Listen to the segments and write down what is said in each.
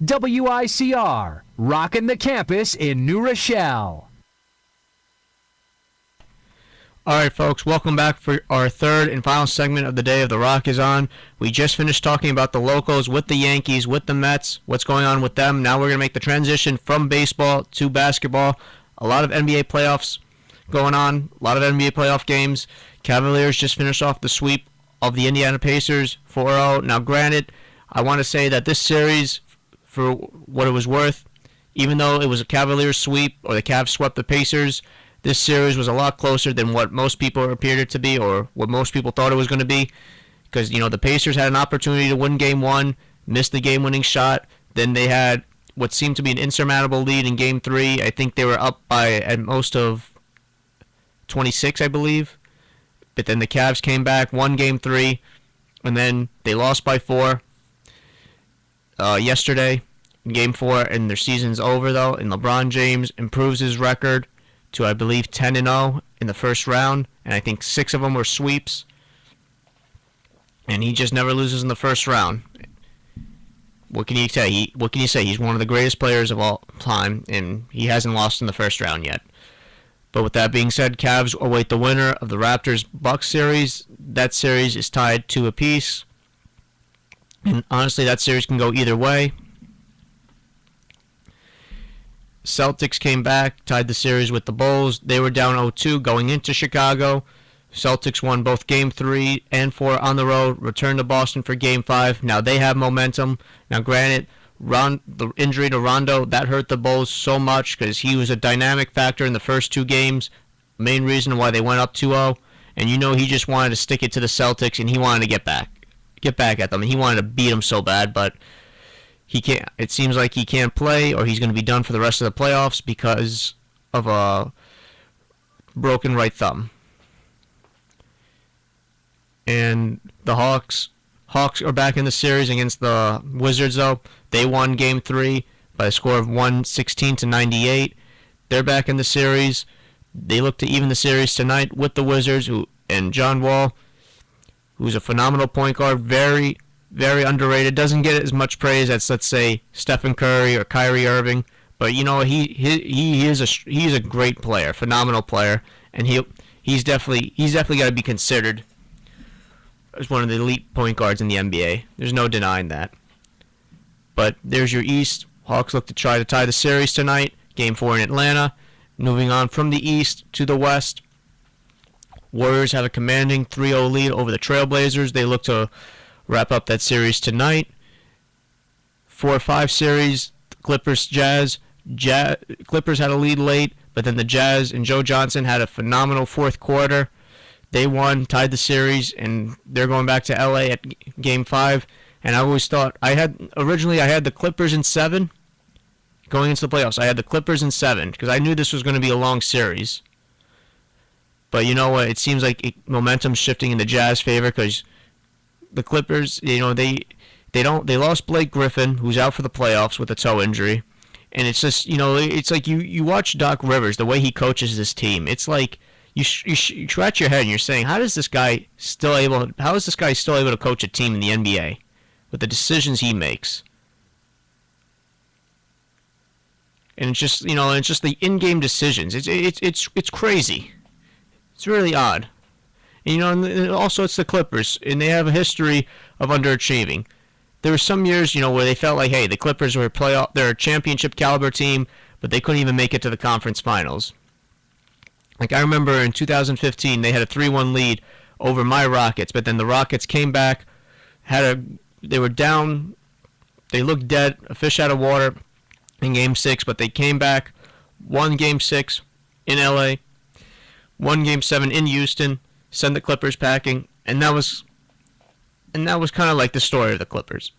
WICR, rocking the campus in New Rochelle. All right, folks, welcome back for our third and final segment of the day of The Rock is On. We just finished talking about the locals with the Yankees, with the Mets, what's going on with them. Now we're going to make the transition from baseball to basketball. A lot of NBA playoffs going on, a lot of NBA playoff games. Cavaliers just finished off the sweep of the Indiana Pacers 4-0. Now, granted, I want to say that this series, for what it was worth, even though it was a Cavaliers sweep, or the Cavs swept the Pacers, this series was a lot closer than what most people appeared it to be, or what most people thought it was going to be. Because, the Pacers had an opportunity to win Game 1, missed the game-winning shot. Then they had what seemed to be an insurmountable lead in Game 3. I think they were up by at most of 26, I believe. But then the Cavs came back, won Game 3, and then they lost by 4 yesterday in Game 4, and their season's over, though. And LeBron James improves his record to, I believe, 10-0 in the first round, and I think 6 of them were sweeps. And he just never loses in the first round. What can you say? What can you say? He's one of the greatest players of all time, and he hasn't lost in the first round yet. But with that being said, Cavs await the winner of the Raptors-Bucks series. That series is tied 2 apiece. And honestly, that series can go either way. Celtics came back, tied the series with the Bulls. They were down 0-2 going into Chicago. Celtics won both Game 3 and 4 on the road, returned to Boston for Game 5. Now they have momentum. Now granted, the injury to Rondo, that hurt the Bulls so much because he was a dynamic factor in the first 2 games. Main reason why they went up 2-0. And he just wanted to stick it to the Celtics, and he wanted to get back at them. He wanted to beat them so bad, but he can't. It seems like he can't play, or he's going to be done for the rest of the playoffs because of a broken right thumb. And the Hawks are back in the series against the Wizards, though. They won Game 3 by a score of 116-98. They're back in the series. They look to even the series tonight with the Wizards, and John Wall, who's a phenomenal point guard, very, very underrated. Doesn't get as much praise as, let's say, Stephen Curry or Kyrie Irving, but he's a great player, phenomenal player, and he's definitely got to be considered as one of the elite point guards in the NBA. There's no denying that. But there's your East. Hawks look to try to tie the series tonight. Game 4 in Atlanta. Moving on from the East to the West. Warriors have a commanding 3-0 lead over the Trailblazers. They look to wrap up that series tonight. 4-5 series, Clippers, Jazz. Clippers had a lead late, but then the Jazz and Joe Johnson had a phenomenal fourth quarter. They won, tied the series, and they're going back to LA at Game 5. And I always thought, originally I had the Clippers in 7 going into the playoffs. I had the Clippers in 7 because I knew this was going to be a long series. But you know what? It seems like momentum's shifting in the Jazz favor because the Clippers, they lost Blake Griffin, who's out for the playoffs with a toe injury. And it's just, it's like you watch Doc Rivers, the way he coaches this team. It's like you scratch your head and you're saying, how is this guy still able to coach a team in the NBA with the decisions he makes? And it's just, it's just the in-game decisions. It's crazy. It's really odd. And, and also it's the Clippers, and they have a history of underachieving. There were some years, where they felt like, hey, the Clippers they're a championship caliber team, but they couldn't even make it to the conference finals. Like I remember in 2015, they had a 3-1 lead over my Rockets, but then the Rockets came back, they were down, they looked dead, a fish out of water in Game 6, but they came back, won Game 6 in LA, won Game 7 in Houston, sent the Clippers packing, and that was kind of like the story of the Clippers.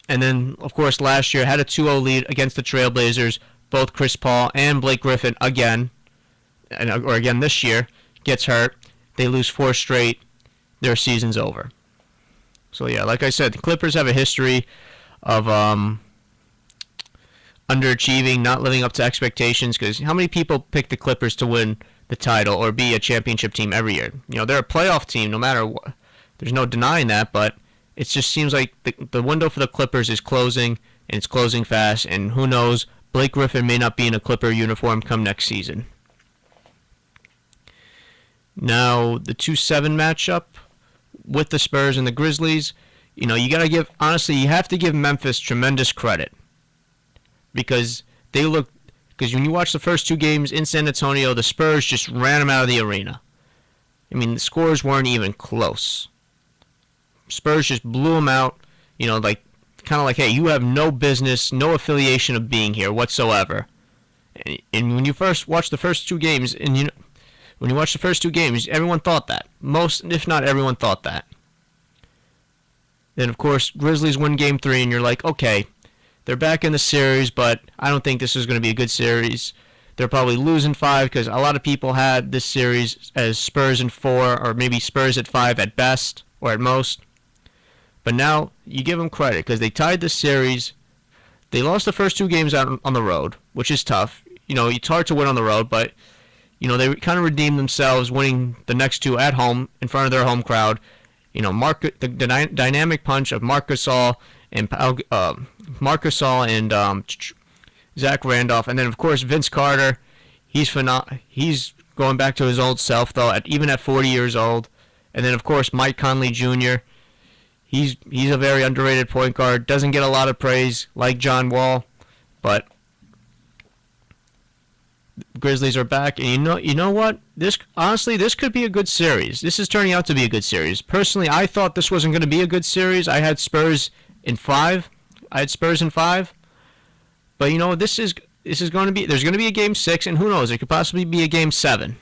And then, of course, last year had a 2-0 lead against the Trailblazers, both Chris Paul and Blake Griffin again this year, gets hurt. They lose 4 straight. Their season's over. So, yeah, like I said, the Clippers have a history of underachieving, not living up to expectations, because how many people pick the Clippers to win the title or be a championship team every year? They're a playoff team no matter what. There's no denying that, but it just seems like the window for the Clippers is closing, and it's closing fast, and who knows, Blake Griffin may not be in a Clipper uniform come next season. Now, the 2-7 matchup with the Spurs and the Grizzlies, you have to give Memphis tremendous credit because when you watch the first two games in San Antonio, the Spurs just ran them out of the arena. I mean, the scores weren't even close. Spurs just blew them out, kind of like, hey, you have no business, no affiliation of being here whatsoever. And when you first watch the first two games, everyone thought that. Most, if not everyone, thought that. Then, of course, Grizzlies win Game 3, and you're like, okay, they're back in the series, but I don't think this is going to be a good series. They're probably losing 5 because a lot of people had this series as Spurs in 4 or maybe Spurs at 5 at best or at most. But now you give them credit because they tied the series. They lost the first 2 games out on the road, which is tough. It's hard to win on the road, but they kind of redeemed themselves winning the next 2 at home in front of their home crowd. The dynamic punch of Marc Gasol and Zach Randolph, and then of course Vince Carter. He's going back to his old self though, even at 40 years old. And then of course Mike Conley Jr. He's a very underrated point guard. Doesn't get a lot of praise like John Wall, but Grizzlies are back, and you know what? This could be a good series. This is turning out to be a good series. Personally, I thought this wasn't going to be a good series. I had Spurs in 5. But this is going to be. There's going to be a Game 6, and who knows? It could possibly be a Game 7.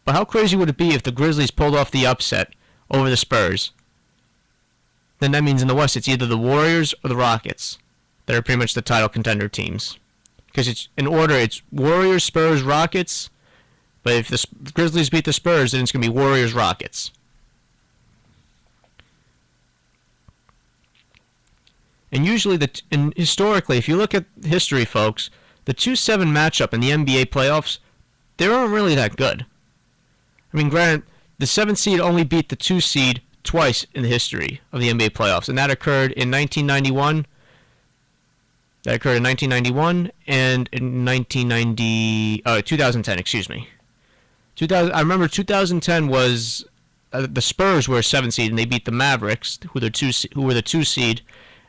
But how crazy would it be if the Grizzlies pulled off the upset over the Spurs? Then that means in the West, it's either the Warriors or the Rockets that are pretty much the title contender teams. Because it's in order, it's Warriors, Spurs, Rockets. But if the Grizzlies beat the Spurs, then it's going to be Warriors, Rockets. And usually, historically, if you look at history, folks, the 2-7 matchup in the NBA playoffs, they aren't really that good. I mean, granted, the 7th seed only beat the 2 seed twice in the history of the NBA playoffs, and that occurred in 1991. That occurred in 1991 and in 2010, excuse me. I remember 2010 was the Spurs were a 7 seed and they beat the Mavericks, who were the 2 seed.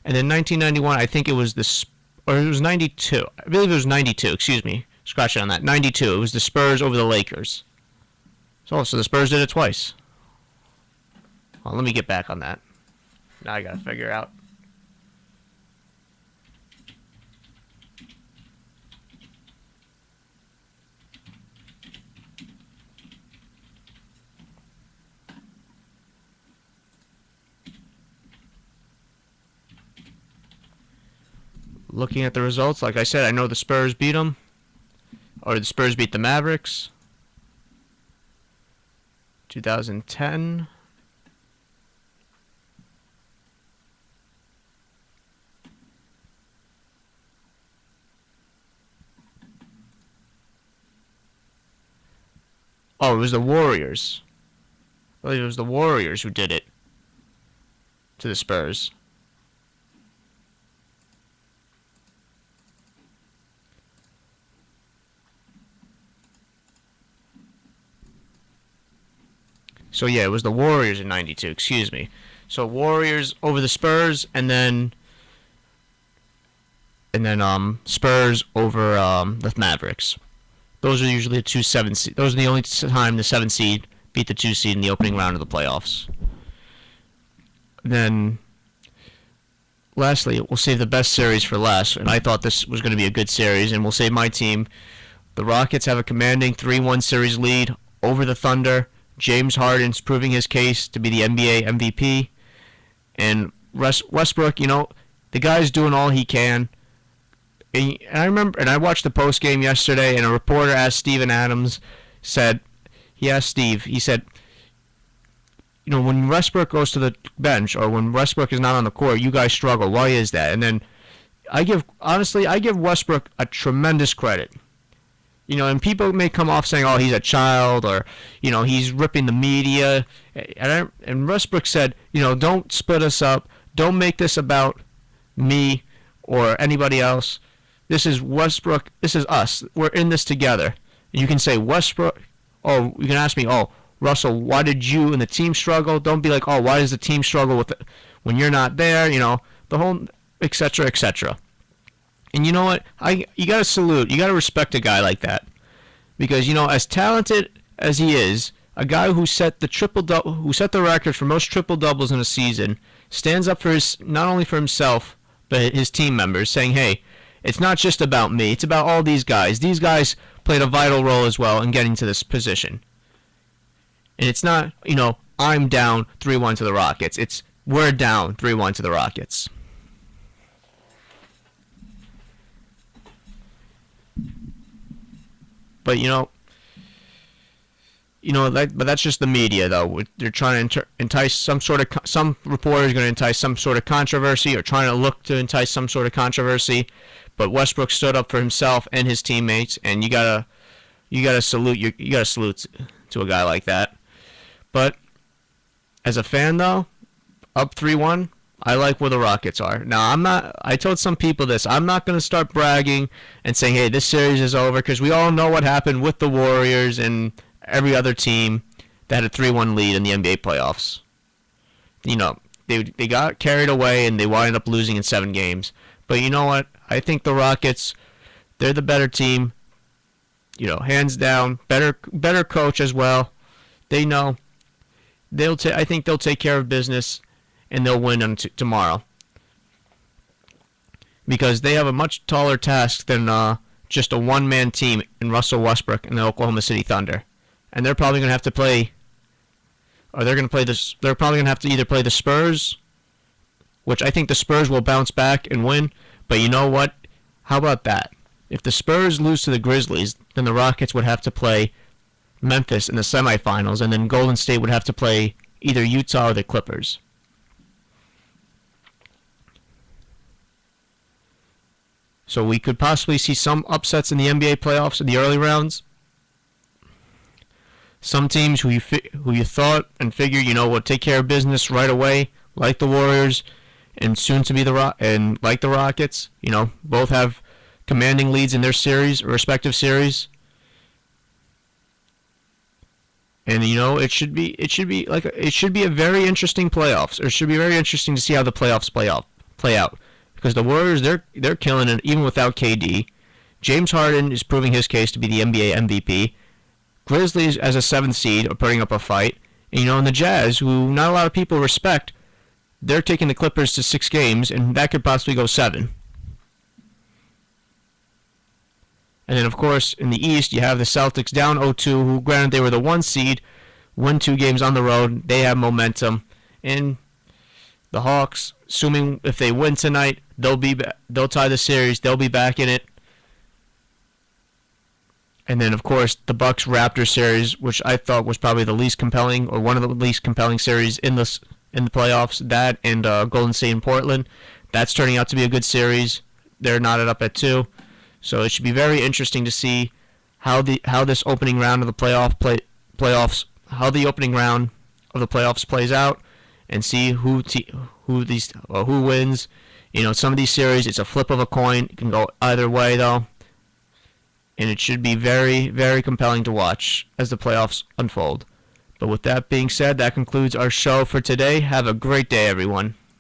And then 1991, I think it was it was 92. I believe it was 92, excuse me. Scratch it on that. 92. It was the Spurs over the Lakers. So the Spurs did it twice. Well, let me get back on that. Now I got to figure out. Looking at the results, like I said, I know the Spurs beat them. Or the Spurs beat the Mavericks. 2010. Oh, it was the Warriors. I believe it was the Warriors who did it to the Spurs. So yeah, it was the Warriors in 92, excuse me. So Warriors over the Spurs, and then Spurs over the Mavericks. Those are usually the 2-7 seed. Those are the only time the 7 seed beat the 2 seed in the opening round of the playoffs. Then lastly, we'll save the best series for last, and I thought this was going to be a good series, and we'll save my team. The Rockets have a commanding 3-1 series lead over the Thunder. James Harden's proving his case to be the NBA MVP. And Westbrook, the guy's doing all he can. And I watched the post game yesterday, and a reporter asked Steven Adams, he said, when Westbrook goes to the bench or when Westbrook is not on the court, you guys struggle. Why is that? And then I give Westbrook a tremendous credit. and people may come off saying, oh, he's a child, or, he's ripping the media. And Westbrook said, don't split us up. Don't make this about me or anybody else. This is Westbrook. This is us. We're in this together. And you can say, Westbrook, oh, you can ask me, oh, Russell, why did you and the team struggle? Don't be like, oh, why does the team struggle with it when you're not there? The whole et cetera, et cetera. And you know what? You got to salute. You got to respect a guy like that. Because, as talented as he is, a guy who set the record for most triple doubles in a season, stands up for not only for himself, but his team members, saying, hey, it's not just about me. It's about all these guys. These guys played a vital role as well in getting to this position. And it's not, I'm down 3-1 to the Rockets. It's we're down 3-1 to the Rockets. But but that's just the media, though. They're trying to entice some reporters are going to entice some sort of controversy, or trying to look to entice some sort of controversy. But Westbrook stood up for himself and his teammates, and you gotta salute to a guy like that. But as a fan, though, up 3-1, I like where the Rockets are. Now, I told some people this. I'm not going to start bragging and saying, hey, this series is over, because we all know what happened with the Warriors and every other team that had a 3-1 lead in the NBA playoffs. They got carried away and they wound up losing in 7 games. But you know what? I think the Rockets, they're the better team. Hands down, better coach as well. They know. I think they'll take care of business, and they'll win tomorrow. Because they have a much taller task than just a one-man team in Russell Westbrook and the Oklahoma City Thunder. And they're probably going to have to play, or they're probably going to have to either play the Spurs, which I think the Spurs will bounce back and win. But you know what? How about that? If the Spurs lose to the Grizzlies, then the Rockets would have to play Memphis in the semifinals, and then Golden State would have to play either Utah or the Clippers. So we could possibly see some upsets in the NBA playoffs in the early rounds. Some teams who you thought and figured would take care of business right away, like the Warriors, and soon to be like the Rockets. Both have commanding leads in their respective series. And it should be a very interesting playoffs. Or it should be very interesting to see how the playoffs play out. Because the Warriors, they're killing it even without KD. James Harden is proving his case to be the NBA MVP. Grizzlies, as a 7th seed, are putting up a fight. And the Jazz, who not a lot of people respect, they're taking the Clippers to 6 games, and that could possibly go 7. And then, of course, in the East, you have the Celtics down 0-2, who, granted, they were the 1 seed, win 2 games on the road. They have momentum. And the Hawks, assuming if they win tonight, they'll tie the series. They'll be back in it. And then, of course, the Bucks-Raptors series, which I thought was probably the least compelling, or one of the least compelling series in the playoffs. That and Golden State and Portland. That's turning out to be a good series. They're knotted up at 2. So it should be very interesting to see how this opening round of the playoffs plays out, and see who wins. Some of these series, it's a flip of a coin. It can go either way, though. And it should be very, very compelling to watch as the playoffs unfold. But with that being said, that concludes our show for today. Have a great day, everyone.